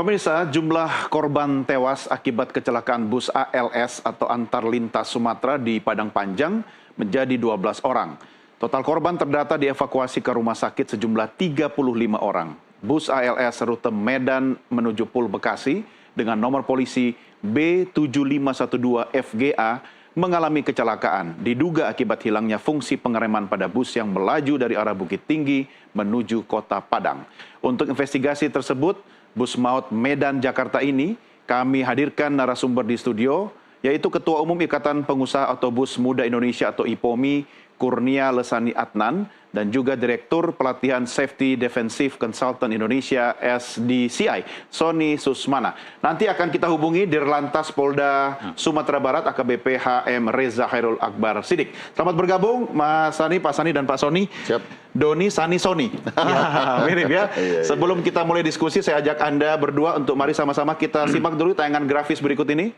Pemirsa, jumlah korban tewas akibat kecelakaan bus ALS atau Antar Lintas Sumatera di Padang Panjang menjadi 12 orang. Total korban terdata dievakuasi ke rumah sakit sejumlah 35 orang. Bus ALS rute Medan menuju Pul Bekasi dengan nomor polisi B7512 FGA mengalami kecelakaan. Diduga akibat hilangnya fungsi pengereman pada bus yang melaju dari arah Bukit Tinggi menuju Kota Padang. Untuk investigasi tersebut, bus maut Medan Jakarta ini kami hadirkan narasumber di studio, yaitu Ketua Umum Ikatan Pengusaha Otobus Muda Indonesia atau IPOMI, Kurnia Lesani Adnan, dan juga Direktur Pelatihan Safety Defensive Consultant Indonesia SDCI, Sony Susmana. Nanti akan kita hubungi Dirlantas Polda Sumatera Barat AKBP HM Reza Khairul Akbar Sidik. Selamat bergabung Mas Sani, Pak Sani, dan Pak Sony. Siap. Doni, Sani, Sony. Ya, mirip ya. Sebelum kita mulai diskusi, saya ajak Anda berdua untuk mari sama-sama kita simak dulu tayangan grafis berikut ini.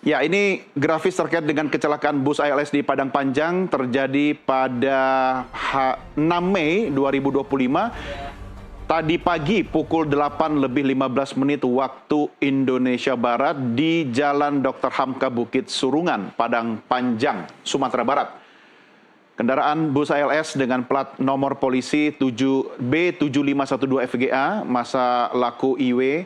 Ya, ini grafis terkait dengan kecelakaan bus ALS di Padang Panjang terjadi pada 6 Mei 2025. Tadi pagi pukul 8:15 waktu Indonesia Barat di Jalan Dr. Hamka Bukit Surungan, Padang Panjang, Sumatera Barat. Kendaraan bus ALS dengan plat nomor polisi B7512 FGA, masa laku IW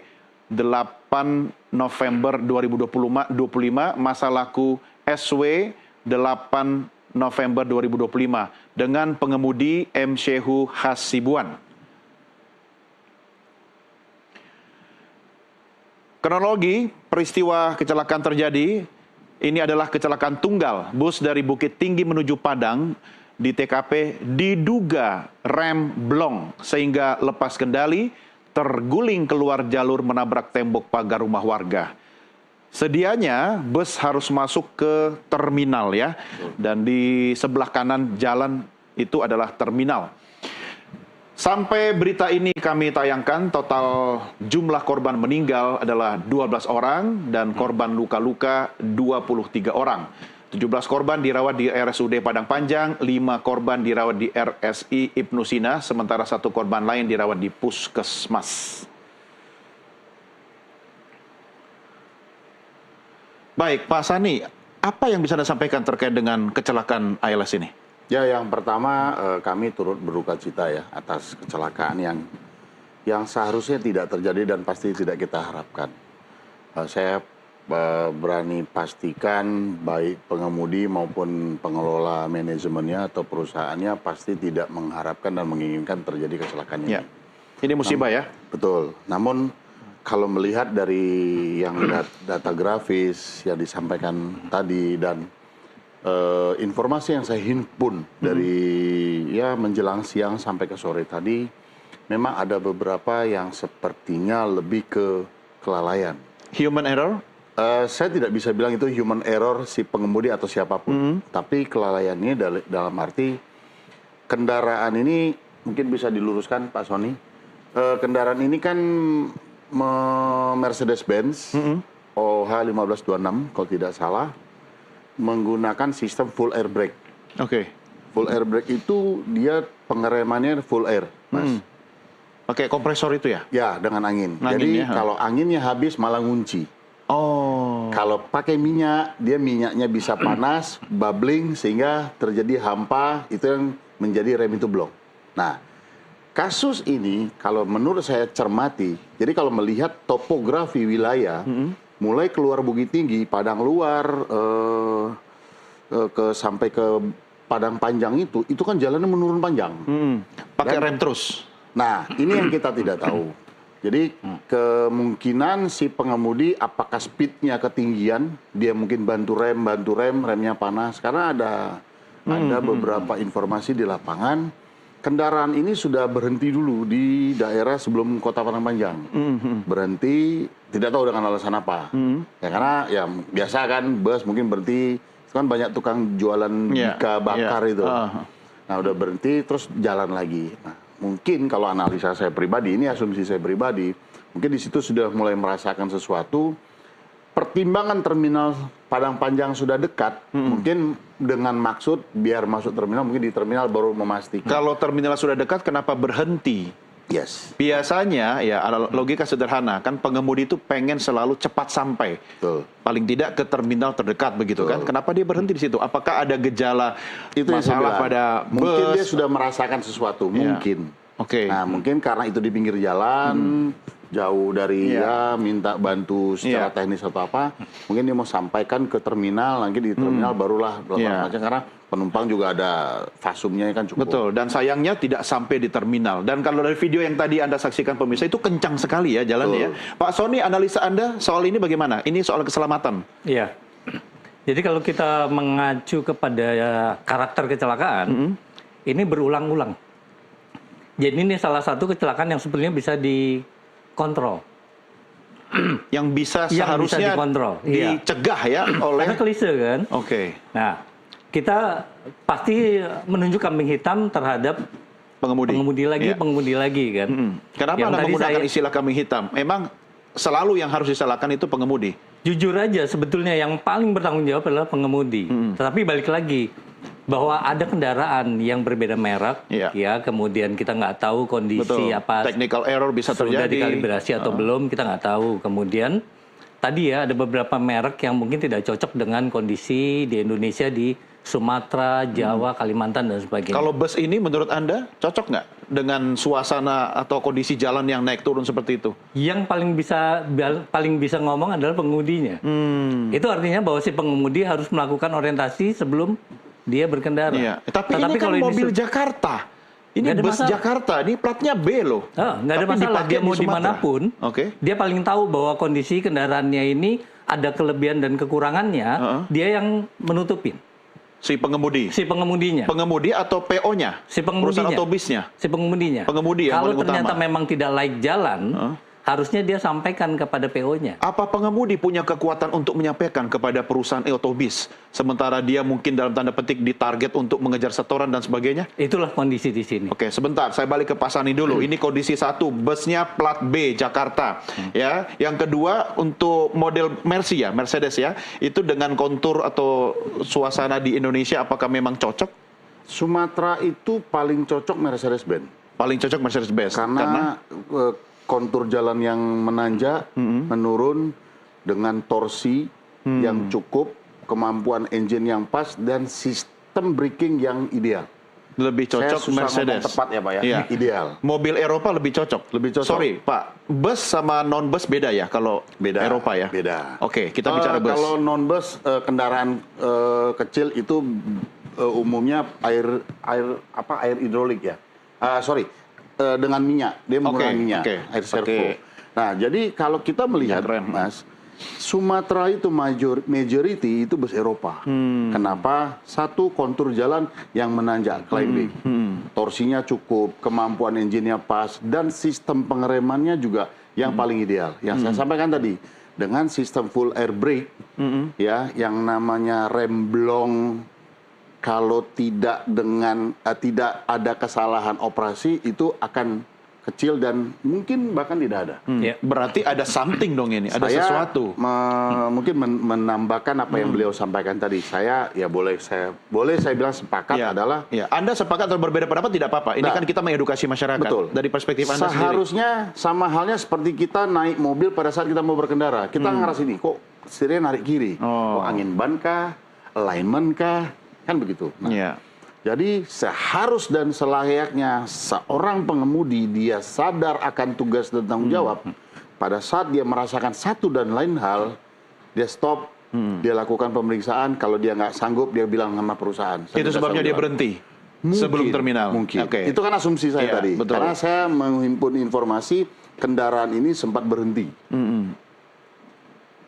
8 November 2025, masa laku SW 8 November 2025 dengan pengemudi M. Shehu Hasibuan. Kronologi peristiwa kecelakaan terjadi, ini adalah kecelakaan tunggal. Bus dari Bukit Tinggi menuju Padang di TKP diduga rem blong sehingga lepas kendali, terguling keluar jalur menabrak tembok pagar rumah warga. Sedianya bus harus masuk ke terminal ya, dan di sebelah kanan jalan itu adalah terminal. Sampai berita ini kami tayangkan, total jumlah korban meninggal adalah 12 orang dan korban luka-luka 23 orang. 17 korban dirawat di RSUD Padang Panjang, 5 korban dirawat di RSI Ibnu Sina, sementara 1 korban lain dirawat di Puskesmas. Baik, Pak Sani, apa yang bisa Anda sampaikan terkait dengan kecelakaan ALS ini? Ya, yang pertama kami turut berduka cita ya atas kecelakaan yang seharusnya tidak terjadi dan pasti tidak kita harapkan. Saya berani pastikan baik pengemudi maupun pengelola manajemennya atau perusahaannya pasti tidak mengharapkan dan menginginkan terjadi kecelakaan ini. Ya. Ini musibah ya? Betul. Namun kalau melihat dari yang data grafis yang disampaikan tadi dan informasi yang saya himpun dari ya menjelang siang sampai ke sore tadi, memang ada beberapa yang sepertinya lebih ke kelalaian. Human error? Saya tidak bisa bilang itu human error si pengemudi atau siapapun, tapi kelalaiannya dalam arti kendaraan ini mungkin bisa diluruskan Pak Sony. Kendaraan ini kan Mercedes-Benz OH 1526 kalau tidak salah menggunakan sistem full air brake. Oke. Full air brake itu dia pengeremannya full air, Mas. Pakai kompresor itu ya? Ya, dengan angin. Angin Jadi ya? kalau anginnya habis malah ngunci. Oh. Kalau pakai minyak, dia minyaknya bisa panas, bubbling, sehingga terjadi hampa, itu yang menjadi rem itu blong. Nah, kasus ini kalau menurut saya cermati, jadi kalau melihat topografi wilayah, mulai keluar Bukit Tinggi, Padang Luar, sampai ke Padang Panjang itu kan jalannya menurun panjang. Pakai rem terus? Nah, ini yang kita tidak tahu. Jadi kemungkinan si pengemudi apakah speednya ketinggian, dia mungkin bantu rem, remnya panas. Karena ada beberapa informasi di lapangan, kendaraan ini sudah berhenti dulu di daerah sebelum Kota Padang Panjang. Berhenti, tidak tahu dengan alasan apa. Ya karena ya biasa kan bus mungkin berhenti, itu kan banyak tukang jualan bika bakar itu. Nah udah berhenti terus jalan lagi. Nah, mungkin kalau analisa saya pribadi, ini asumsi saya pribadi, mungkin di situ sudah mulai merasakan sesuatu. Pertimbangan terminal Padang Panjang sudah dekat, mungkin dengan maksud biar masuk terminal, mungkin di terminal baru memastikan. Kalau terminal sudah dekat, kenapa berhenti? Yes. Biasanya ya logika sederhana kan pengemudi itu pengen selalu cepat sampai. Betul. Paling tidak ke terminal terdekat begitu kan. Kenapa dia berhenti di situ? Apakah ada gejala Itu yang saya masalah bilang. pada Mungkin bus? dia sudah merasakan sesuatu, mungkin. Oke. Nah, mungkin karena itu di pinggir jalan, jauh dari ya minta bantu secara teknis atau apa, mungkin dia mau sampaikan ke terminal, nanti di terminal barulah macam karena penumpang juga ada fasumnya kan cukup. Betul, dan sayangnya tidak sampai di terminal. Dan kalau dari video yang tadi Anda saksikan pemirsa, itu kencang sekali ya jalannya ya. Pak Sony, analisa Anda soal ini bagaimana? Ini soal keselamatan. Iya. Jadi kalau kita mengacu kepada karakter kecelakaan, ini berulang-ulang. Jadi ini salah satu kecelakaan yang sebenarnya bisa dikontrol. Yang bisa Yang seharusnya bisa dikontrol, iya. dicegah ya oleh... Karena klise kan. Oke. Nah, kita pasti menunjuk kambing hitam terhadap pengemudi lagi kan. Kenapa Yang Anda tadi menggunakan istilah kambing hitam? Memang selalu yang harus disalahkan itu pengemudi. Jujur aja sebetulnya yang paling bertanggung jawab adalah pengemudi. Tetapi balik lagi bahwa ada kendaraan yang berbeda merek, ya kemudian kita nggak tahu kondisi apa, technical error bisa sudah terjadi, dikalibrasi atau belum, kita nggak tahu. Kemudian tadi ya ada beberapa merek yang mungkin tidak cocok dengan kondisi di Indonesia, di Sumatera, Jawa, Kalimantan dan sebagainya. Kalau bus ini menurut Anda cocok nggak dengan suasana atau kondisi jalan yang naik turun seperti itu? Yang paling bisa ngomong adalah pengemudinya. Itu artinya bahwa si pengemudi harus melakukan orientasi sebelum dia berkendara. Iya. Tapi ini kan mobil Jakarta. Ini bus Jakarta, ini platnya B loh. Nggak ada masalah, dia mau dimanapun, dia paling tahu bahwa kondisi kendaraannya ini ada kelebihan dan kekurangannya, dia yang menutupin. Si pengemudi? Si pengemudinya. Pengemudi atau PO-nya? Si pengemudinya. Perusahaan otobusnya? Si pengemudinya. Pengemudi yang kalau paling ternyata utama. memang tidak layak jalan, harusnya dia sampaikan kepada PO-nya. Apa pengemudi punya kekuatan untuk menyampaikan kepada perusahaan otobus, sementara dia mungkin dalam tanda petik ditarget untuk mengejar setoran dan sebagainya? Itulah kondisi di sini. Oke, sebentar, saya balik ke Pak Sani dulu. Ini kondisi satu, busnya plat B Jakarta, ya. Yang kedua untuk model Mercy ya, Mercedes ya, itu dengan kontur atau suasana di Indonesia, apakah memang cocok? Sumatera itu paling cocok Mercedes-Benz. Paling cocok Mercedes-Benz Karena kontur jalan yang menanjak, menurun dengan torsi yang cukup, kemampuan engine yang pas, dan sistem braking yang ideal. Lebih cocok Saya susah Mercedes. ngomong tepat ya Pak ya, ideal. Mobil Eropa lebih cocok. Lebih cocok. Sorry Pak, bus sama non bus beda ya kalau Eropa ya. Beda. Oke, kita bicara bus. Kalau non bus kendaraan kecil itu umumnya air hidrolik ya. Dengan minyak, dia menggunakan minyak, air servo. Nah, jadi kalau kita melihat, Mas, Sumatera itu majority itu bus Eropa. Kenapa? Satu, kontur jalan yang menanjak, climbing. Torsinya cukup, kemampuan engine-nya pas, dan sistem pengeremannya juga yang paling ideal. Yang saya sampaikan tadi, dengan sistem full air brake, ya, yang namanya rem blong. Kalau tidak tidak ada kesalahan operasi, itu akan kecil dan mungkin bahkan tidak ada. Berarti ada something dong ini, ada sesuatu. Mungkin menambahkan apa yang beliau sampaikan tadi. Saya boleh saya bilang sepakat adalah. Anda sepakat atau berbeda pendapat tidak apa-apa. Ini kan kita mengedukasi masyarakat. Betul. Dari perspektif Anda sendiri. Seharusnya sama halnya seperti kita naik mobil pada saat kita mau berkendara. Kita ngeras ini, kok setirnya narik kiri? Kok angin ban kah? Alignment kah? Kan begitu. Nah, jadi seharus dan selayaknya seorang pengemudi dia sadar akan tugas dan tanggung jawab. Pada saat dia merasakan satu dan lain hal, dia stop, dia lakukan pemeriksaan. Kalau dia nggak sanggup, dia bilang sama perusahaan. Itu sebabnya dia berhenti sebelum terminal. Mungkin. Itu kan asumsi saya tadi. Betul. Karena saya menghimpun informasi kendaraan ini sempat berhenti.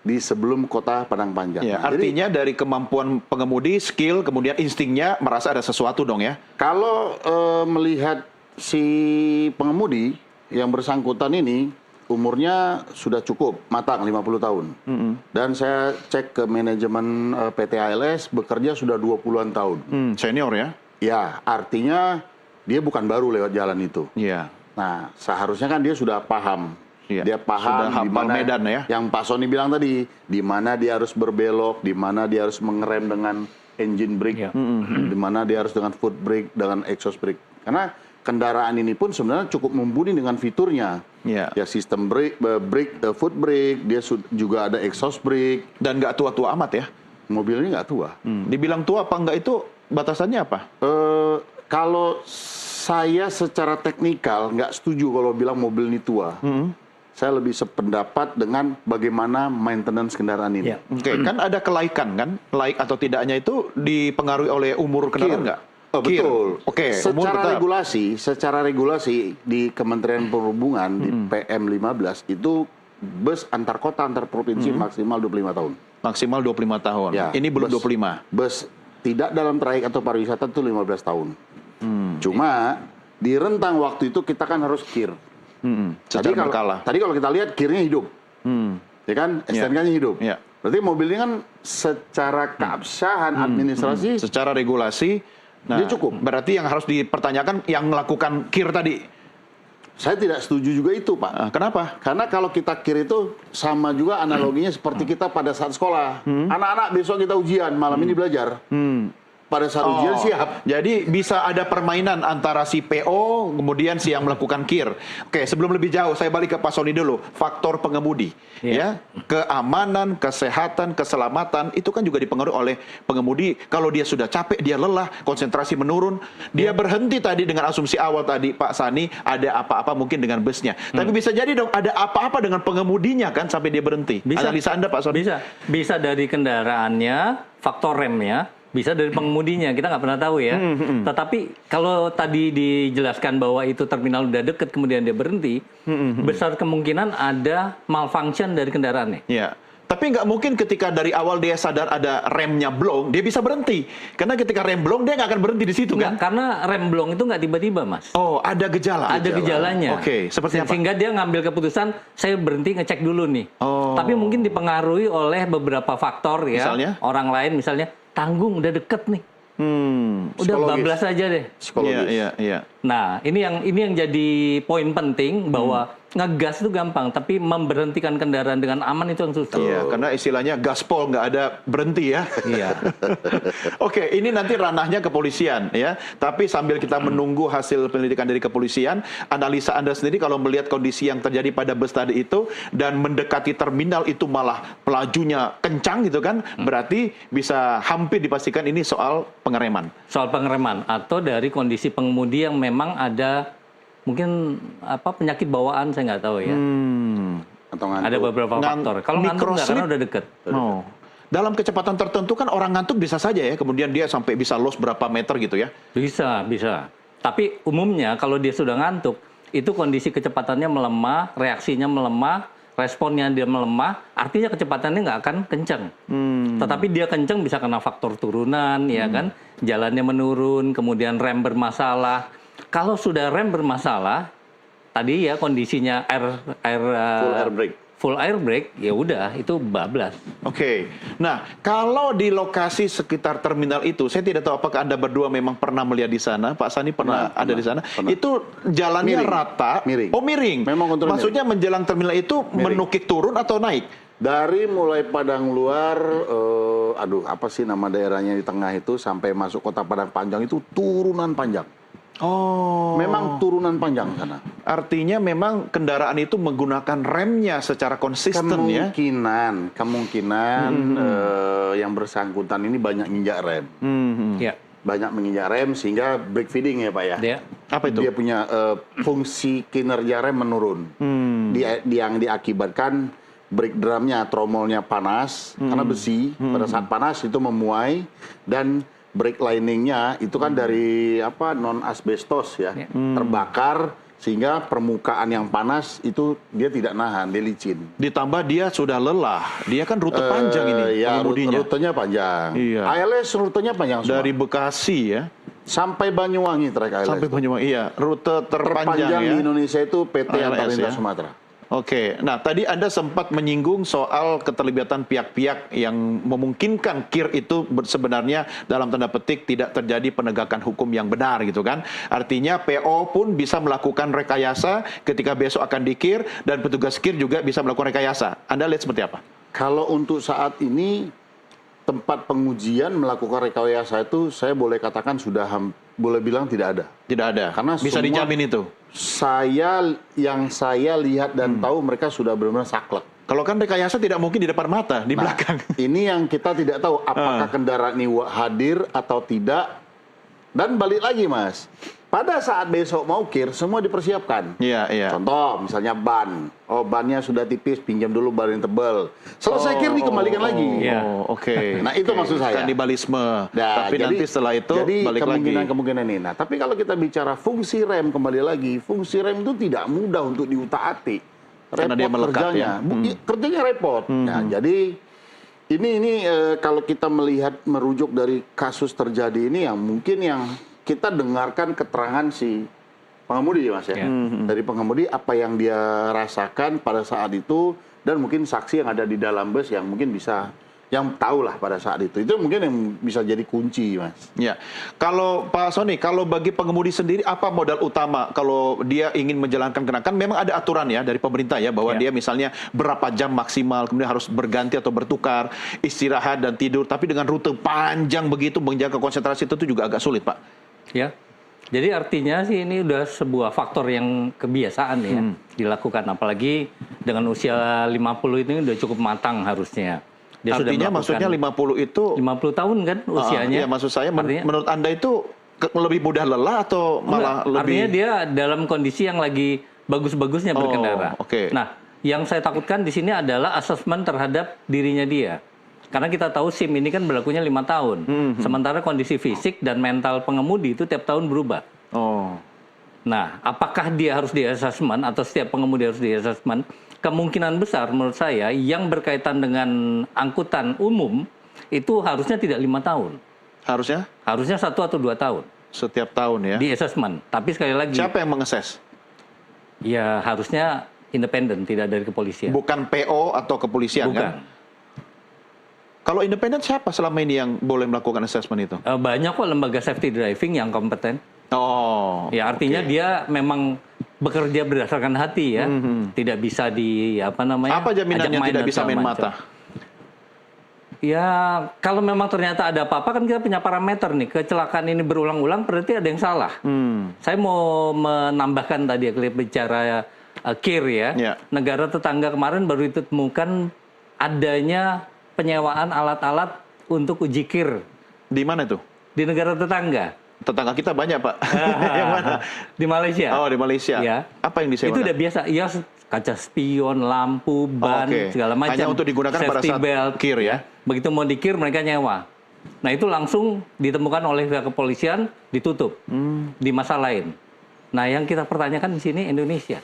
Di sebelum kota Padang Panjang. Artinya dari kemampuan pengemudi, skill, kemudian instingnya merasa ada sesuatu dong ya? Kalau melihat si pengemudi yang bersangkutan ini, umurnya sudah cukup matang, 50 tahun. Dan saya cek ke manajemen PT ALS, bekerja sudah 20-an tahun. Senior ya? Ya, artinya dia bukan baru lewat jalan itu. Nah, seharusnya kan dia sudah paham. Dia paham di mana medan ya. Yang Pak Sony bilang tadi, di mana dia harus berbelok, di mana dia harus mengerem dengan engine brake, di mana dia harus dengan foot brake, dengan exhaust brake. Karena kendaraan ini pun sebenarnya cukup mumpuni dengan fiturnya. Ya. Ya sistem foot brake, dia juga ada exhaust brake. Dan nggak tua-tua amat ya? Mobil ini nggak tua. Dibilang tua apa enggak itu batasannya apa? Kalau saya secara teknikal nggak setuju kalau bilang mobil ini tua. Saya lebih sependapat dengan bagaimana maintenance kendaraan ini. Ya. Oke, kan ada kelaikan kan? Laik atau tidaknya itu dipengaruhi oleh umur kendaraan nggak? Kir. Betul. Oke, umur secara regulasi di Kementerian Perhubungan di PM 15 itu bus antar kota antar provinsi maksimal 25 tahun. Maksimal 25 tahun. Ya, Ini belum 25. Bus tidak dalam trayek atau pariwisata itu 15 tahun. Cuma di rentang waktu itu kita kan harus kir. Secara berkala. Tadi kalau kita lihat kirnya hidup. Ya kan? STNK-nya hidup. Ya. Berarti mobil ini kan secara keabsahan administrasi Secara regulasi, dia cukup. Berarti yang harus dipertanyakan yang melakukan kir tadi. Saya tidak setuju juga itu, Pak. Kenapa? Karena kalau kita kir itu sama juga analoginya seperti kita pada saat sekolah. Anak-anak besok kita ujian, malam ini belajar. Pada saat ujian siap. Jadi bisa ada permainan antara si PO kemudian si yang melakukan kir. Oke, sebelum lebih jauh saya balik ke Pak Sony dulu. Faktor pengemudi, ya, keamanan, kesehatan, keselamatan itu kan juga dipengaruhi oleh pengemudi. Kalau dia sudah capek, dia lelah, konsentrasi menurun, dia berhenti tadi dengan asumsi awal tadi Pak Sani ada apa-apa mungkin dengan busnya. Tapi bisa jadi dong ada apa-apa dengan pengemudinya kan sampai dia berhenti. Bisa. Analisa Anda Pak Sony? Bisa dari kendaraannya, faktor remnya, bisa dari pengemudinya, kita nggak pernah tahu ya. Tetapi kalau tadi dijelaskan bahwa itu terminal udah deket kemudian dia berhenti, besar kemungkinan ada malfunction dari kendaraannya. Ya. Tapi nggak mungkin ketika dari awal dia sadar ada remnya blong, dia bisa berhenti. Karena ketika rem blong, dia nggak akan berhenti di situ kan? Karena rem blong itu nggak tiba-tiba, Mas. Oh, ada gejala. Ada gejalanya. Oke, seperti apa? Sehingga dia ngambil keputusan, saya berhenti ngecek dulu nih. Oh. Tapi mungkin dipengaruhi oleh beberapa faktor ya. Misalnya? Orang lain misalnya, tanggung udah deket nih. Udah Psikologis. bablas aja deh. Psikologis. Iya. Nah, ini yang jadi poin penting bahwa ngegas itu gampang, tapi memberhentikan kendaraan dengan aman itu yang susah. Iya, karena istilahnya gaspol nggak ada berhenti ya. Iya. Oke, ini nanti ranahnya kepolisian ya. Tapi sambil kita menunggu hasil penyelidikan dari kepolisian, analisa Anda sendiri kalau melihat kondisi yang terjadi pada bus tadi itu dan mendekati terminal itu malah pelajunya kencang gitu kan, berarti bisa hampir dipastikan ini soal pengereman. Soal pengereman atau dari kondisi pengemudi yang memang ada mungkin penyakit bawaan, saya nggak tahu ya. Atau ngantuk. Ada beberapa faktor. Kalau ngantuk nggak, karena udah deket. Oh. Dalam kecepatan tertentu kan orang ngantuk bisa saja ya, kemudian dia sampai bisa loss berapa meter gitu ya. Bisa. Tapi umumnya kalau dia sudah ngantuk, itu kondisi kecepatannya melemah, reaksinya melemah, responnya dia melemah, artinya kecepatannya nggak akan kencang. Tetapi dia kencang bisa kena faktor turunan, ya kan, jalannya menurun, kemudian rem bermasalah. Kalau sudah rem bermasalah, tadi ya kondisinya full air brake, ya udah itu bablas. Oke. Nah, kalau di lokasi sekitar terminal itu, saya tidak tahu apakah Anda berdua memang pernah melihat di sana, Pak Sani pernah ada di sana. Itu jalannya Miring. rata. Miring. Oh, miring. Memang kontur Maksudnya menjelang terminal itu menukik turun atau naik? Dari mulai Padang Luar, apa sih nama daerahnya di tengah itu, sampai masuk kota Padang Panjang itu turunan panjang. Oh. Memang turunan panjang sana. Artinya memang kendaraan itu menggunakan remnya secara konsisten ya? Kemungkinan yang bersangkutan ini banyak nginjak rem. Ya. Banyak menginjak rem sehingga brake feeding ya Pak ya. Dia Apa itu? Dia punya fungsi kinerja rem menurun. Yang diakibatkan brake drumnya, tromolnya panas karena besi. Pada saat panas itu memuai dan brake liningnya itu kan dari non asbestos ya, terbakar sehingga permukaan yang panas itu dia tidak nahan, dia licin. Ditambah dia sudah lelah, dia kan rute panjang ini Ya, pengemudinya. rutenya panjang. Iya. ALS rutenya panjang semua. Dari Bekasi ya, sampai Banyuwangi trek ALS. sampai Banyuwangi. Iya, rute terpanjang ya. di Indonesia itu PT ALS Antar Lintas ya. Sumatera. Oke, nah tadi Anda sempat menyinggung soal keterlibatan pihak-pihak yang memungkinkan KIR itu sebenarnya dalam tanda petik tidak terjadi penegakan hukum yang benar gitu kan. Artinya PO pun bisa melakukan rekayasa ketika besok akan di-KIR dan petugas KIR juga bisa melakukan rekayasa. Anda lihat seperti apa? Kalau untuk saat ini tempat pengujian melakukan rekayasa itu saya boleh katakan sudah boleh bilang tidak ada. Tidak ada. Karena Bisa semua- dijamin itu. Yang saya lihat dan tahu mereka sudah benar-benar saklek. Kalau kan rekayasa tidak mungkin di depan mata, di Nah, belakang. ini yang kita tidak tahu apakah kendaraan ini hadir atau tidak. Dan balik lagi Mas, pada saat besok mau kir semua dipersiapkan. Iya, iya. Contoh misalnya ban, bannya sudah tipis, pinjam dulu ban yang tebal. Selesai kir dikembalikan lagi. Iya. Oh, oke. Nah, itu maksud saya. Kanibalisme. Nah, Tapi nanti setelah itu jadi balik lagi. kemungkinan ini. Nah, tapi kalau kita bicara fungsi rem kembali lagi, fungsi rem itu tidak mudah untuk diutak-atik. Karena dia melekat, kerjanya. ya? Kerjanya repot. Nah, jadi ini kalau kita melihat merujuk dari kasus terjadi ini yang mungkin yang kita dengarkan keterangan si pengemudi Mas ya. Ya. Dari pengemudi apa yang dia rasakan pada saat itu dan mungkin saksi yang ada di dalam bus yang mungkin bisa yang tahu lah pada saat itu mungkin yang bisa jadi kunci Mas. Ya, kalau Pak Sony, kalau bagi pengemudi sendiri apa modal utama kalau dia ingin menjalankan kenakan? Memang ada aturan ya dari pemerintah ya bahwa Ya. dia misalnya berapa jam maksimal, kemudian harus berganti atau bertukar, istirahat dan tidur. Tapi dengan rute panjang begitu menjaga konsentrasi itu juga agak sulit, Pak. Ya. Jadi artinya sih ini udah sebuah faktor yang kebiasaan ya dilakukan, apalagi dengan usia 50 ini udah cukup matang harusnya. Dia sudah Artinya melakukan maksudnya 50 itu 50 tahun kan usianya. Iya, maksud saya Artinya- menurut Anda itu lebih mudah lelah atau malah Enggak, lebih artinya dia dalam kondisi yang lagi bagus-bagusnya Oh, berkendara. oke. Nah, yang saya takutkan di sini adalah asesmen terhadap dirinya dia. Karena kita tahu SIM ini kan berlakunya 5 tahun. Sementara kondisi fisik dan mental pengemudi itu tiap tahun berubah. Oh. Nah, apakah dia harus di-assessment atau setiap pengemudi harus di-assessment? Kemungkinan besar menurut saya yang berkaitan dengan angkutan umum itu harusnya tidak 5 tahun. Harusnya Harusnya 1 atau 2 tahun setiap tahun ya. di-assessment. Tapi sekali lagi, Siapa yang mengeses? ya harusnya independen, tidak dari kepolisian. Bukan PO atau kepolisian Bukan. kan? Kalau independen siapa selama ini yang boleh melakukan assessment itu? Banyak kok lembaga safety driving yang kompeten. Oh. Ya artinya oke. dia memang bekerja berdasarkan hati ya. Tidak bisa di apa namanya? Apa jaminannya ajak tidak dan bisa segala main macam. mata? Ya, kalau memang ternyata ada apa-apa kan kita punya parameter nih. Kecelakaan ini berulang-ulang berarti ada yang salah. Saya mau menambahkan tadi ya klip bicara KIR ya. Ya. Negara tetangga kemarin baru ditemukan adanya penyewaan alat-alat untuk uji KIR Di mana itu? di negara tetangga. Tetangga kita banyak, Pak. Yang mana? Di Malaysia. Oh, di Malaysia. Ya. Apa yang disewakan? Itu udah biasa. Ya, kaca spion, lampu, ban, Oke. segala macam. Hanya untuk digunakan pada Safety saat belt. KIR ya? Begitu mau dikir mereka nyewa. Nah itu langsung ditemukan oleh pihak kepolisian, ditutup di masa lain. Nah yang kita pertanyakan di sini Indonesia.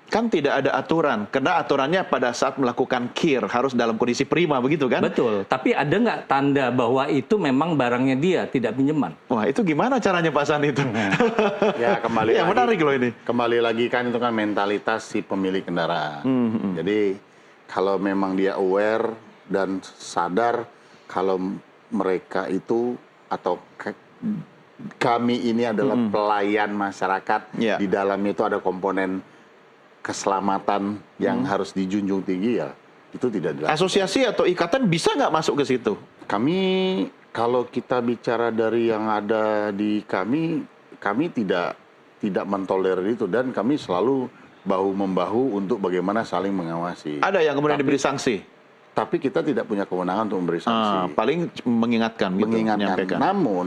Kan tidak ada aturan, karena aturannya pada saat melakukan KIR harus dalam kondisi prima begitu kan? Betul. Tapi ada nggak tanda bahwa itu memang barangnya dia, tidak pinjaman? Wah, itu gimana caranya Pak San itu? Ya kembali Ya, lagi. menarik loh ini. Kembali lagi kan itu kan mentalitas si pemilik kendaraan. Jadi kalau memang dia aware dan sadar kalau mereka itu atau kami ini adalah pelayan masyarakat, Ya. di dalamnya itu ada komponen keselamatan yang harus dijunjung tinggi ya itu tidak dilakukan. Asosiasi atau ikatan bisa nggak masuk ke situ? Kami kalau kita bicara dari yang ada di kami tidak mentolerir itu dan kami selalu bahu membahu untuk bagaimana saling mengawasi. Ada yang kemudian diberi sanksi? Tapi kita tidak punya kewenangan untuk memberi sanksi. Paling mengingatkan gitu, Mengingatkan. menyampaikan. Namun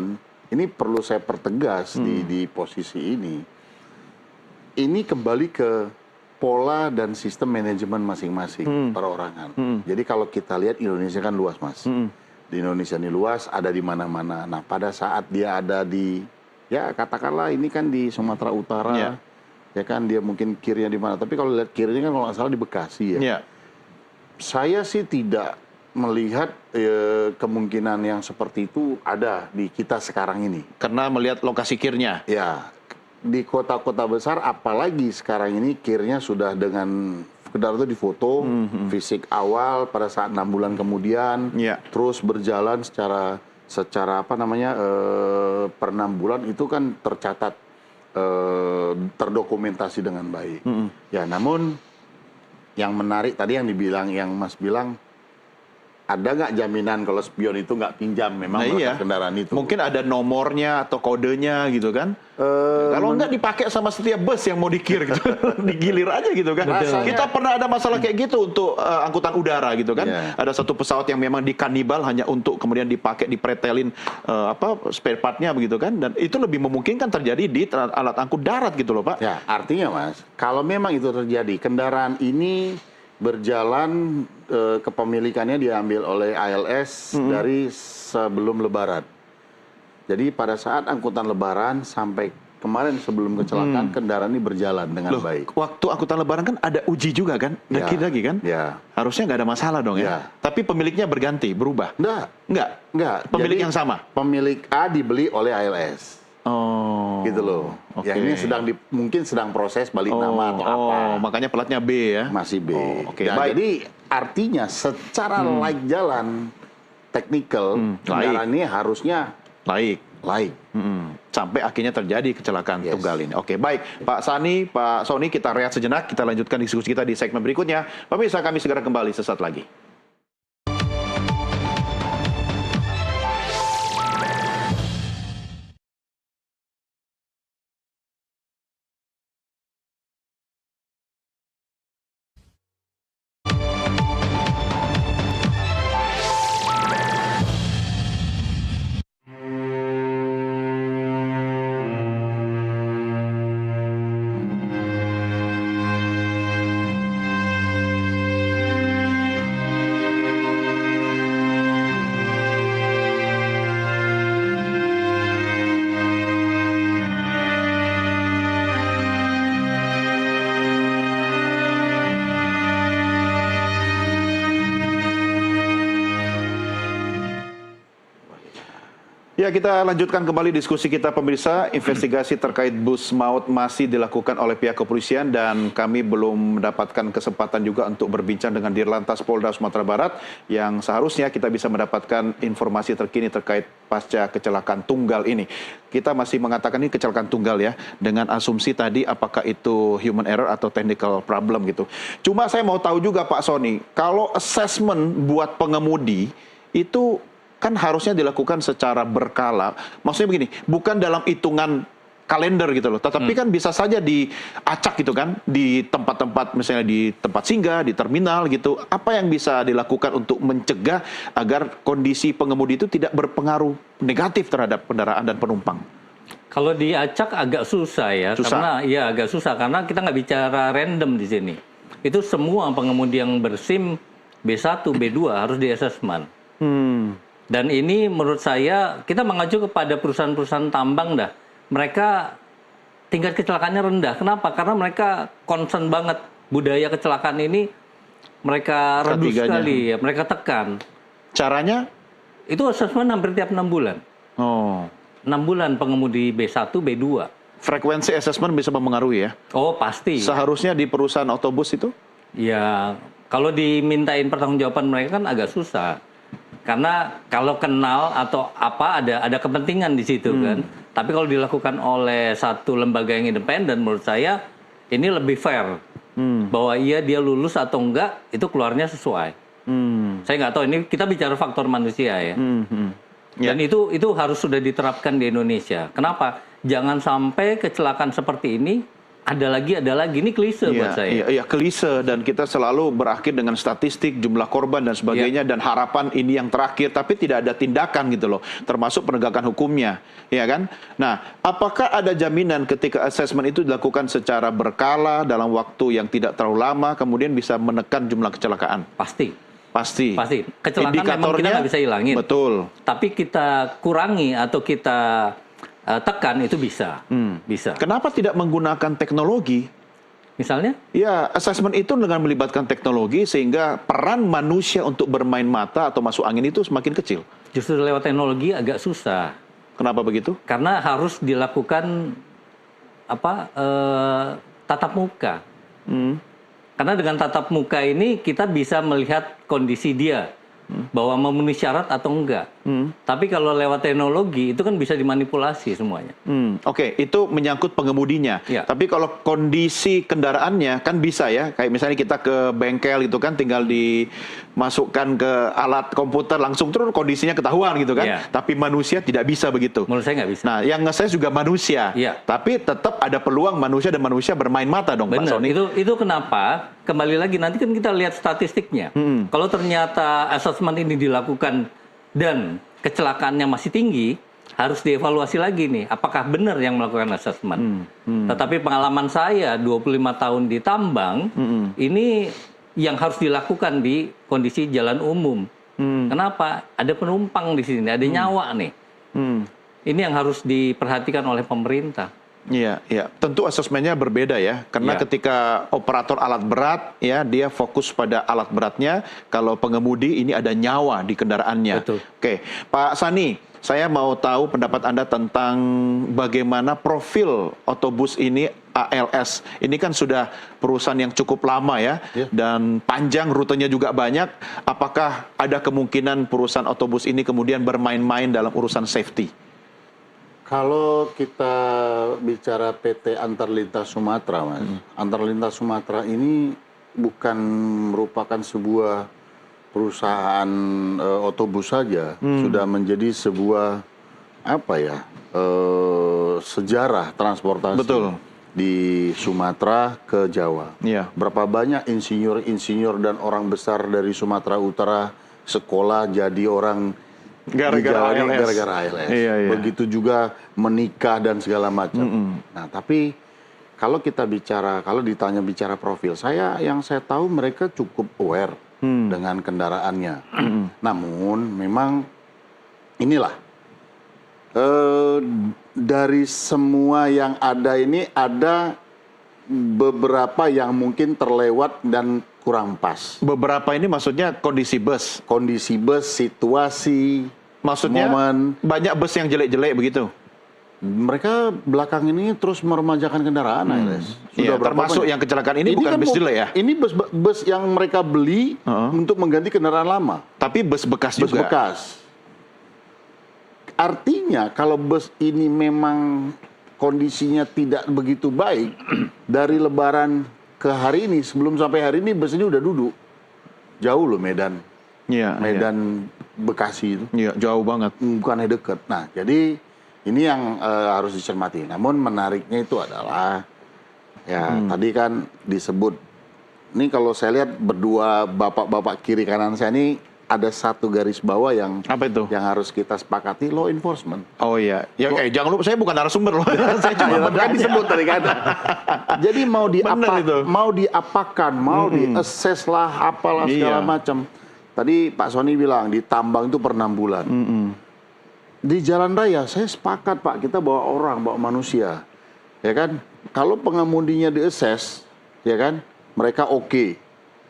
ini perlu saya pertegas di posisi ini. Ini kembali ke pola dan sistem manajemen masing-masing perorangan. Jadi kalau kita lihat Indonesia kan luas, Mas. Di Indonesia ini luas, ada di mana-mana. Nah, pada saat dia ada di, ya katakanlah ini kan di Sumatera Utara, Ya. ya kan dia mungkin kirnya di mana. Tapi kalau lihat kirnya kan kalau nggak salah di Bekasi ya. Ya. Saya sih tidak melihat kemungkinan yang seperti itu ada di kita sekarang ini. Karena melihat lokasi KIR-nya. Ya, di kota-kota besar apalagi sekarang ini kirnya sudah dengan kendaraan itu difoto fisik awal pada saat 6 bulan kemudian Ya. terus berjalan secara apa namanya per 6 bulan itu kan tercatat terdokumentasi dengan baik. Ya, namun yang menarik tadi yang dibilang yang Mas bilang ada nggak jaminan kalau spion itu nggak pinjam memang merekam kendaraan itu? Mungkin ada nomornya atau kodenya gitu kan. Kalau nggak dipakai sama setiap bus yang mau dikirim gitu. Digilir aja gitu kan. Rasanya, kita pernah ada masalah kayak gitu untuk angkutan udara gitu kan. Ada satu pesawat yang memang dikanibal hanya untuk kemudian dipakai dipretelin spare partnya begitu kan. Dan itu lebih memungkinkan terjadi di alat angkut darat gitu loh Pak. Ya, artinya Mas, kalau memang itu terjadi, kendaraan ini berjalan kepemilikannya diambil oleh ALS dari sebelum Lebaran. Jadi pada saat angkutan Lebaran sampai kemarin sebelum kecelakaan kendaraan ini berjalan dengan baik. Waktu angkutan Lebaran kan ada uji juga kan, lagi kan? Ya. Harusnya nggak ada masalah dong ya. Tapi pemiliknya berganti, berubah? Nggak. Pemilik yang sama? Pemilik A dibeli oleh ALS. Oh, gitu loh. Okay. Ya ini mungkin sedang proses balik nama atau apa. Makanya platnya B ya? Masih B. Okay. Nah, jadi artinya secara laik jalan, technical, kendaraan ini harusnya laik. Sampai akhirnya terjadi kecelakaan tunggal ini. Oke, baik. Pak Sani, Pak Sony, kita rehat sejenak. Kita lanjutkan diskusi kita di segmen berikutnya. Pemirsa, kami segera kembali sesaat lagi. Ya, kita lanjutkan kembali diskusi kita pemirsa. Investigasi terkait bus maut masih dilakukan oleh pihak kepolisian dan kami belum mendapatkan kesempatan juga untuk berbincang dengan Dirlantas Polda Sumatera Barat yang seharusnya kita bisa mendapatkan informasi terkini terkait pasca kecelakaan tunggal ini. Kita masih mengatakan ini kecelakaan tunggal ya, dengan asumsi tadi apakah itu human error atau technical problem gitu. Cuma saya mau tahu juga Pak Sony, kalau assessment buat pengemudi itu kan harusnya dilakukan secara berkala. Maksudnya begini, bukan dalam hitungan kalender gitu loh, tetapi kan bisa saja diacak gitu kan, di tempat-tempat misalnya di tempat singgah, di terminal gitu. Apa yang bisa dilakukan untuk mencegah agar kondisi pengemudi itu tidak berpengaruh negatif terhadap kendaraan dan penumpang? Kalau diacak agak susah ya, agak susah karena kita nggak bicara random di sini. Itu semua pengemudi yang berSIM B1, B2 harus di-assessment. Dan ini menurut saya, kita mengacu kepada perusahaan-perusahaan tambang dah. Mereka tingkat kecelakaannya rendah. Kenapa? Karena mereka concern banget. Budaya kecelakaan ini mereka reduce sekali, ya. Mereka tekan. Caranya? Itu assessment hampir tiap 6 bulan. 6 bulan pengemudi B1, B2. Frekuensi assessment bisa mempengaruhi ya? Oh, pasti. Seharusnya di perusahaan otobus itu? Ya, kalau dimintain pertanggungjawaban mereka kan agak susah. Karena kalau kenal atau apa ada kepentingan di situ kan. Tapi kalau dilakukan oleh satu lembaga yang independen, menurut saya ini lebih fair. Bahwa dia lulus atau enggak, itu keluarnya sesuai. Saya nggak tahu, ini kita bicara faktor manusia ya. Dan itu harus sudah diterapkan di Indonesia. Kenapa? Jangan sampai kecelakaan seperti ini ada lagi, ini klise buat saya. Iya, klise, dan kita selalu berakhir dengan statistik, jumlah korban dan sebagainya, dan harapan ini yang terakhir, tapi tidak ada tindakan gitu loh, termasuk penegakan hukumnya, ya kan? Nah, apakah ada jaminan ketika assessment itu dilakukan secara berkala, dalam waktu yang tidak terlalu lama, kemudian bisa menekan jumlah kecelakaan? Pasti. Indikatornya Kecelakaan memang kita nggak bisa hilangin. Betul. Tapi kita kurangi atau kita tekan itu bisa. Bisa. Kenapa tidak menggunakan teknologi? Misalnya? Ya, assessment itu dengan melibatkan teknologi sehingga peran manusia untuk bermain mata atau masuk angin itu semakin kecil. Justru lewat teknologi agak susah. Kenapa begitu? Karena harus dilakukan tatap muka. Karena dengan tatap muka ini kita bisa melihat kondisi dia bahwa memenuhi syarat atau enggak. Tapi kalau lewat teknologi itu kan bisa dimanipulasi semuanya. Oke, itu menyangkut pengemudinya. Ya. Tapi kalau kondisi kendaraannya kan bisa ya, kayak misalnya kita ke bengkel gitu kan, tinggal dimasukkan ke alat komputer langsung terus kondisinya ketahuan gitu kan. Ya. Tapi manusia tidak bisa begitu. Menurut saya nggak bisa. Nah, yang ngeses juga manusia. Iya. Tapi tetap ada peluang manusia dan manusia bermain mata dong, Pak Benar. Sony. Itu kenapa? Kembali lagi nanti kan kita lihat statistiknya. Kalau ternyata asesmen ini dilakukan dan kecelakaannya masih tinggi, harus dievaluasi lagi nih, apakah benar yang melakukan asesmen. Tetapi pengalaman saya 25 tahun di tambang, ini yang harus dilakukan di kondisi jalan umum. Kenapa? Ada penumpang di sini, ada nyawa nih. Ini yang harus diperhatikan oleh pemerintah. Iya, iya. Tentu asesmennya berbeda ya, karena Iya. ketika operator alat berat ya dia fokus pada alat beratnya, kalau pengemudi ini ada nyawa di kendaraannya. Betul. Oke, Pak Sani, saya mau tahu pendapat Anda tentang bagaimana profil otobus ini ALS. Ini kan sudah perusahaan yang cukup lama ya, dan panjang rutenya juga banyak. Apakah ada kemungkinan perusahaan otobus ini kemudian bermain-main dalam urusan safety? Kalau kita bicara PT Antar Lintas Sumatera, Mas, Antar Lintas Sumatera ini bukan merupakan sebuah perusahaan otobus saja, sudah menjadi sebuah sejarah transportasi Betul. di Sumatera ke Jawa. Iya. Berapa banyak insinyur-insinyur dan orang besar dari Sumatera Utara sekolah jadi orang di Gara-gara Jawa ini ALS. gara-gara ALS. Iya, iya. Begitu juga menikah dan segala macam. Nah, tapi kalau kita bicara, kalau ditanya bicara profil, yang saya tahu mereka cukup aware dengan kendaraannya. Namun memang inilah dari semua yang ada ini ada beberapa yang mungkin terlewat dan kurang pas. Beberapa ini maksudnya kondisi bus. Kondisi bus, situasi, Maksudnya momen. banyak bus yang jelek-jelek begitu. Mereka belakang ini terus meremajakan kendaraan, ALS. Iya, berapa termasuk banyak? yang kecelakaan ini bukan kan bus jelek ya, Ini bus yang mereka beli untuk mengganti kendaraan lama, tapi bus bekas bus juga. bekas. Artinya kalau bus ini memang kondisinya tidak begitu baik, dari Lebaran ke hari ini, sebelum sampai hari ini bus ini udah duduk. Jauh loh Medan, Iya, Medan Bekasi itu. iya, jauh banget. Bukannya deket. Nah, jadi ini yang harus dicermati. Namun menariknya itu adalah, tadi kan disebut, ini kalau saya lihat berdua bapak-bapak kiri kanan saya ini ada satu garis bawah yang Apa itu? yang harus kita sepakati, law enforcement. Oh iya, ya, jangan lupa saya bukan narasumber loh, saya cuma Kan bertanya. disebut tadi kan. Jadi mau Bener itu. mau diapakan, mau di-assess lah, apalah segala Iya. macam. Tadi Pak Sony bilang di tambang itu per 6 bulan. Di jalan raya saya sepakat Pak, kita bawa orang, bawa manusia. Ya kan? Kalau pengemudinya di-assess, ya kan? Mereka oke.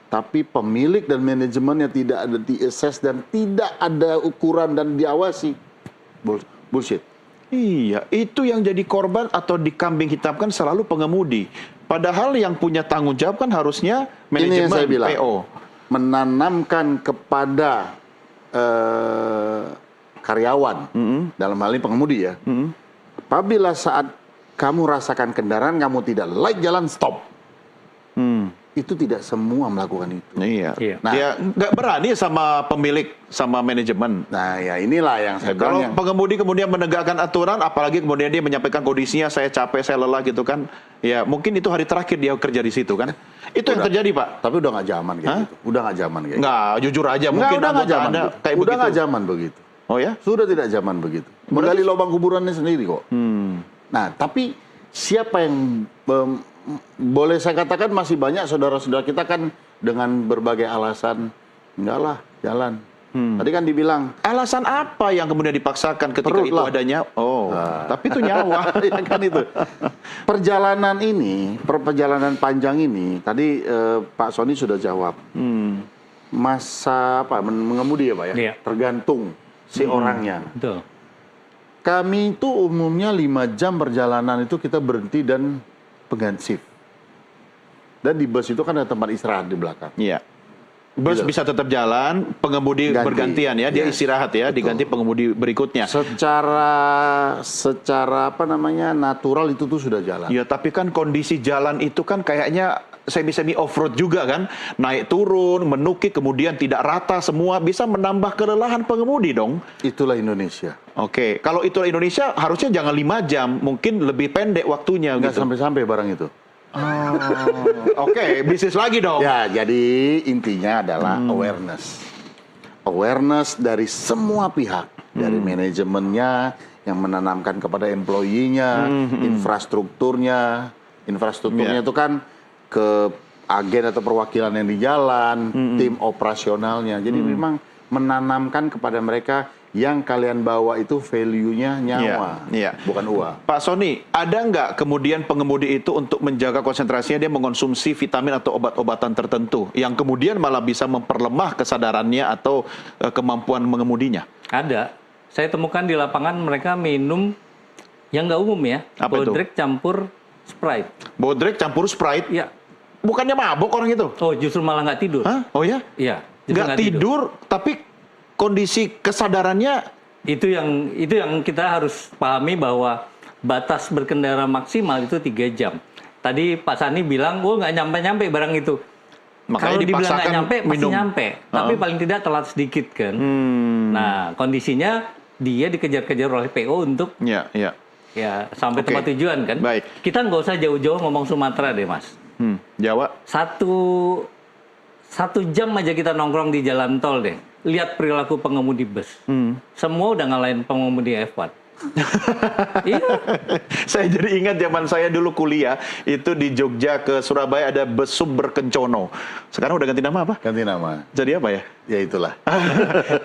Tapi pemilik dan manajemennya tidak ada di-assess dan tidak ada ukuran dan diawasi. Bullshit. Iya, itu yang jadi korban atau dikambing hitamkan selalu pengemudi. Padahal yang punya tanggung jawab kan harusnya Ini yang manajemen saya bilang. PO. Menanamkan kepada karyawan, dalam hal ini pengemudi ya, apabila saat kamu rasakan kendaraan kamu tidak like jalan, stop. Itu tidak semua melakukan itu. Iya. Iya. Nah. Dia nggak berani sama pemilik, sama manajemen. Nah ya inilah yang saya Kalau bilang. pengemudi kemudian menegakkan aturan, apalagi kemudian dia menyampaikan kondisinya, saya capek, saya lelah gitu kan, ya mungkin itu hari terakhir dia kerja di situ kan. Itu yang Udah. terjadi Pak. Tapi udah nggak zaman kayak gitu. Udah nggak zaman kayak gitu. Nggak, jujur aja Nggak, mungkin udah nggak anggota zaman. Anda Bu. kayak Udah begitu. nggak zaman begitu. Oh ya? Sudah tidak zaman begitu. Menggali lubang kuburannya sendiri kok. Nah, tapi siapa yang boleh saya katakan masih banyak saudara-saudara kita kan dengan berbagai alasan, enggak lah, jalan. Tadi kan dibilang, Alasan apa yang kemudian dipaksakan ketika Perut itu lah. adanya? Oh, tapi itu nyawa. ya kan itu. Perjalanan ini, perjalanan panjang ini, tadi Pak Sony sudah jawab. Masa apa, mengemudi ya Pak ya? Iya. Tergantung si orangnya. Betul. Kami itu umumnya 5 jam perjalanan itu kita berhenti dan pengganti shift. Dan di bus itu kan ada tempat istirahat di belakang. Iya. Bus Gitu. bisa tetap jalan, pengemudi Ganti. bergantian ya, dia Yes, istirahat ya, betul. diganti pengemudi berikutnya. Secara apa namanya natural itu tuh sudah jalan. Ya, tapi kan kondisi jalan itu kan kayaknya semi-semi off-road juga kan, naik turun, menukik, kemudian tidak rata semua, bisa menambah kelelahan pengemudi dong. Itulah Indonesia. Oke, kalau itulah Indonesia harusnya jangan 5 jam, mungkin lebih pendek waktunya Nggak gitu. sampai-sampai barang itu. Oke, bisnis lagi dong. Ya, jadi intinya adalah awareness. Awareness dari semua pihak, dari manajemennya yang menanamkan kepada employee-nya, infrastrukturnya. Infrastrukturnya itu kan ke agen atau perwakilan yang di jalan, tim operasionalnya. Jadi memang menanamkan kepada mereka yang kalian bawa itu value-nya nyawa, Iya, iya. bukan uang. Pak Sony, ada nggak kemudian pengemudi itu untuk menjaga konsentrasinya dia mengonsumsi vitamin atau obat-obatan tertentu yang kemudian malah bisa memperlemah kesadarannya atau kemampuan mengemudinya? Ada. Saya temukan di lapangan mereka minum yang nggak umum ya. Apa itu? Bodrek campur Sprite. Bodrek campur Sprite? Iya. Bukannya mabok orang itu? Oh, justru malah nggak tidur. Hah? Oh ya? Iya. justru Nggak tidur, tapi kondisi kesadarannya Itu yang kita harus pahami bahwa batas berkendara maksimal itu 3 jam. Tadi Pak Sani bilang, oh nggak nyampe-nyampe barang itu. makanya Kalau dibilang nggak dipaksakan nyampe, pasti minum. nyampe. Tapi paling tidak telat sedikit kan. Nah, kondisinya dia dikejar-kejar oleh PO untuk Ya, ya. ya sampai Oke. tempat tujuan kan. Baik. Kita nggak usah jauh-jauh ngomong Sumatera deh, Mas. Jawa. Satu jam aja kita nongkrong di jalan tol deh. Lihat perilaku pengemudi bus. Semua udah ngalahin pengemudi F1. Iya. Saya jadi ingat zaman saya dulu kuliah itu di Jogja ke Surabaya ada bus sub berkencono. Sekarang udah ganti nama apa? Ganti nama. Jadi apa ya? Ya itulah.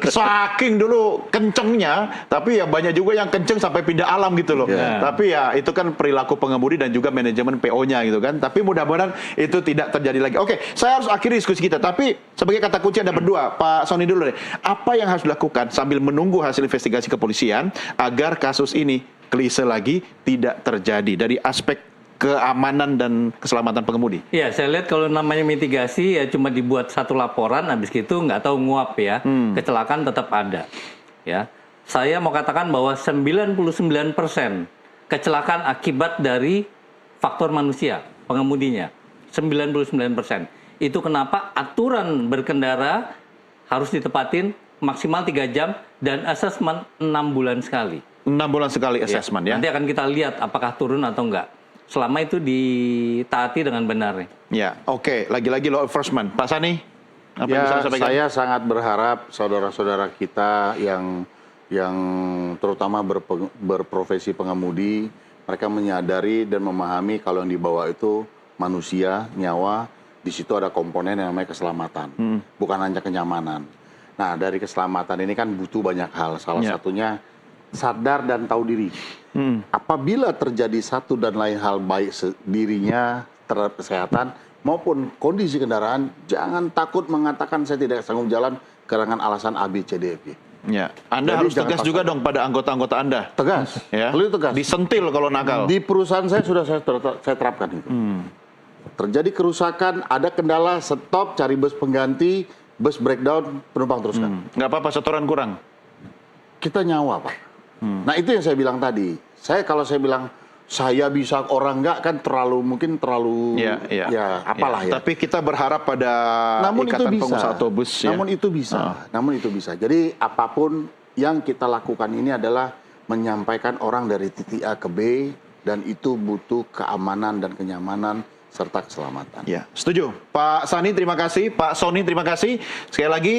Saking dulu kencengnya, tapi ya banyak juga yang kenceng sampai pindah alam gitu loh. Ya. Tapi ya itu kan perilaku pengemudi dan juga manajemen PO-nya gitu kan. Tapi mudah-mudahan itu tidak terjadi lagi. Oke, saya harus akhiri diskusi kita. Tapi sebagai kata kunci ada berdua, Pak Sony dulu deh. Apa yang harus dilakukan sambil menunggu hasil investigasi kepolisian agar kasus ini klise lagi tidak terjadi dari aspek keamanan dan keselamatan pengemudi? Iya, saya lihat kalau namanya mitigasi ya cuma dibuat satu laporan, habis itu nggak tahu nguap ya, kecelakaan tetap ada. Ya, saya mau katakan bahwa 99% kecelakaan akibat dari faktor manusia, pengemudinya. 99%. Itu kenapa aturan berkendara harus ditepatin maksimal 3 jam dan asesmen 6 bulan sekali. 6 bulan sekali assessment ya? Nanti akan kita lihat apakah turun atau enggak. Selama itu ditaati dengan benar. Ya, oke. Lagi-lagi law enforcement. Pak Sani, apa yang bisa Ya, Anda sampaikan? saya sangat berharap saudara-saudara kita yang terutama berprofesi pengemudi, mereka menyadari dan memahami kalau yang dibawa itu manusia, nyawa, di situ ada komponen yang namanya keselamatan, bukan hanya kenyamanan. Nah, dari keselamatan ini kan butuh banyak hal. Salah Ya. satunya sadar dan tahu diri. Apabila terjadi satu dan lain hal baik dirinya terhadap kesehatan maupun kondisi kendaraan, jangan takut mengatakan saya tidak sanggup jalan karena alasan A, B, C, D, E, F, G. Ya, Anda Jadi harus jangan tegas paksa. juga dong pada anggota-anggota Anda. Tegas, Ya, perlu tegas. disentil kalau nakal. Di perusahaan saya sudah saya terapkan itu. Terjadi kerusakan, ada kendala, stop, cari bus pengganti, bus breakdown, penumpang teruskan. Nggak apa-apa, setoran kurang. Kita nyawa, Pak. Nah, itu yang saya bilang tadi. Kalau saya bilang saya bisa orang enggak kan mungkin terlalu apalah ya. Tapi kita berharap pada Namun itu ikatan bisa. pengusaha autobus ya. Namun itu bisa. Namun itu bisa. Jadi apapun yang kita lakukan ini adalah menyampaikan orang dari titik A ke B dan itu butuh keamanan dan kenyamanan serta keselamatan. Ya, setuju. Pak Sani terima kasih, Pak Sony terima kasih. Sekali lagi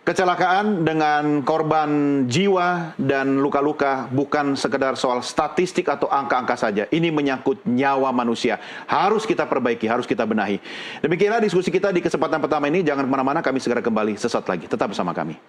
kecelakaan dengan korban jiwa dan luka-luka bukan sekedar soal statistik atau angka-angka saja. Ini menyangkut nyawa manusia. Harus kita perbaiki, harus kita benahi. Demikianlah diskusi kita di kesempatan pertama ini. Jangan kemana-mana, kami segera kembali sesaat lagi. Tetap bersama kami.